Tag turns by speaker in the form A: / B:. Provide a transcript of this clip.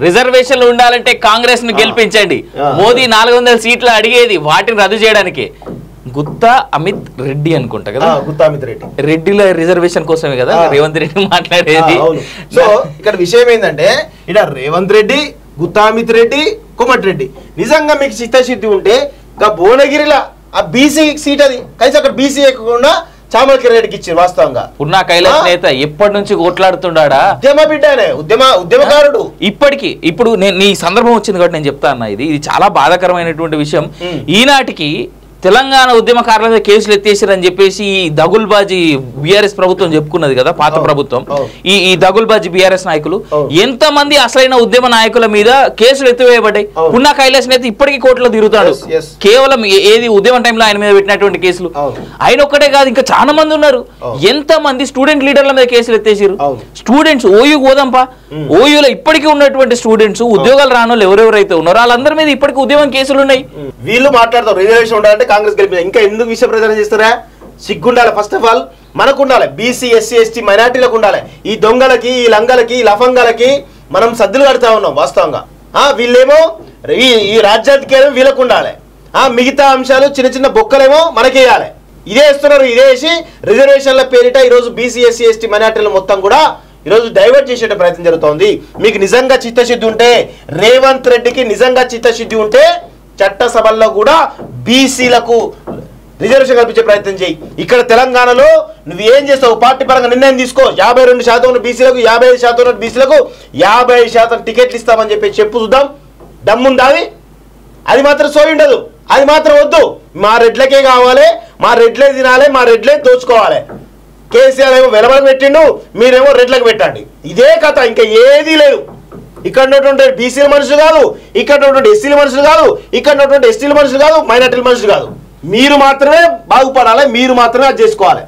A: రిజర్వేషన్లు ఉండాలంటే కాంగ్రెస్ ను గెలిపించండి. మోదీ 400 సీట్లు అడిగేది వాటిని రద్దు చేయడానికి. గుత్తా అమిత్ రెడ్డి అనుకుంటా కదా,
B: గుత్తా అమిత్ రెడ్డి
A: రెడ్డిలో రిజర్వేషన్ కోసమే కదా రేవంత్ రెడ్డి మాట్లాడేది.
B: సో ఇక్కడ విషయం ఏంటంటే ఇక్కడ రేవంత్ రెడ్డి, గుత్తా అమిత్ రెడ్డి, కోమటిరెడ్డి నిజంగా మీకు చిత్తశుద్ధి ఉంటే ఇంకా భువనగిరిలో ఆ బీసీ సీట్ అది కలిసి అక్కడ బీసీ ఎక్కకుండా చామలకి రెడ్డికి ఇచ్చారు. వాస్తవంగా
A: పున్నా కైలాస్ నేత ఎప్పటి నుంచి కొట్లాడుతున్నాడా,
B: ఉద్యమ బిడ్డనే, ఉద్యమకారుడు.
A: ఇప్పటికి ఇప్పుడు నేను ఈ సందర్భం వచ్చింది కాబట్టి నేను చెప్తా అన్న, ఇది చాలా బాధాకరమైనటువంటి విషయం. ఈనాటికి తెలంగాణ ఉద్యమకారుల కేసులు ఎత్తేసారని చెప్పేసి ఈ దగుల్బాజీ బీఆర్ఎస్ ప్రభుత్వం చెప్పుకున్నది కదా, పాత ప్రభుత్వం. ఈ దగుల్బాజీ బీఆర్ఎస్ నాయకులు ఎంత మంది అసలైన ఉద్యమ నాయకుల మీద కేసులు ఎత్తివేయబడ్డాయి. పున్నా కైలాస్ నేత ఇప్పటికీ కోర్టులో తిరుగుతాడు. కేవలం ఏది ఉద్యమ టైంలో ఆయన మీద పెట్టినటువంటి కేసులు. ఆయన ఒక్కటే కాదు, ఇంకా చాలా మంది ఉన్నారు. ఎంత మంది స్టూడెంట్ లీడర్ల మీద కేసులు ఎత్తేసారు. స్టూడెంట్స్ ఓయూ గోదంపా, ఓయూలో ఇప్పటికీ ఉన్నటువంటి స్టూడెంట్స్, ఉద్యోగాలు రాని వాళ్ళు ఎవరెవరైతే ఉన్నారో వాళ్ళందరి మీద ఇప్పటికీ ఉద్యమం కేసులు ఉన్నాయి.
B: వీళ్ళు మాట్లాడతారు రిజర్వేషన్ ఉండాలంటే కాంగ్రెస్ గెలిపి ఇంకా ఎందుకు విషయ ప్రచారం చేస్తారా? సిగ్గుండాలి. ఫస్ట్ ఆఫ్ ఆల్ మనకు ఉండాలి, బీసీ ఎస్సీ ఎస్టీ మైనార్టీలకు ఉండాలి. ఈ దొంగలకి, ఈ లంగలకి, ఈ లఫంగాలకి మనం సద్దులు కడతా ఉన్నాం వాస్తవంగా. వీళ్ళేమో ఈ రాజ్యాధికారం వీళ్ళకు ఉండాలి, మిగతా అంశాలు చిన్న చిన్న బొక్కలేమో మనకేయాలి. ఇదే ఇస్తున్నారు. ఇదే వేసి రిజర్వేషన్ల పేరిట ఈరోజు బీసీ ఎస్సీ ఎస్టీ మైనార్టీలు మొత్తం కూడా ఈరోజు డైవర్ట్ చేసే ప్రయత్నం జరుగుతోంది. మీకు నిజంగా చిత్తశుద్ధి ఉంటే, రేవంత్ రెడ్డికి నిజంగా చిత్తశుద్ధి ఉంటే చట్టసభల్లో కూడా బీసీలకు రిజర్వేషన్ కల్పించే ప్రయత్నం చేయి. ఇక్కడ తెలంగాణలో నువ్వు ఏం చేస్తావు? పార్టీ పరంగా నిర్ణయం తీసుకో. 52% ఉన్న బీసీలకు, 55% ఉన్న బీసీలకు 50% టికెట్లు ఇస్తామని చెప్పు చూద్దాం. దమ్ముందా? అది మాత్రం సోయి ఉండదు, అది మాత్రం వద్దు. మా రెడ్లకే కావాలి, మా రెడ్లే తినాలి, మా రెడ్లే దోచుకోవాలి. కేసీఆర్ ఏమో వెలబడి పెట్టిండు, మీరేమో రెడ్లకు పెట్టండి. ఇదే కథ, ఇంకా ఏదీ లేదు. ఇక్కడ ఉన్నటువంటి బీసీల మనుషులు కాదు, ఇక్కడ ఉన్నటువంటి ఎస్సీల మనుషులు కాదు, ఇక్కడ ఉన్నటువంటి ఎస్టీల మనుషులు కాదు, మైనార్టీల మనుషులు కాదు. మీరు మాత్రమే బాగుపడాలి, మీరు మాత్రమే అది చేసుకోవాలి.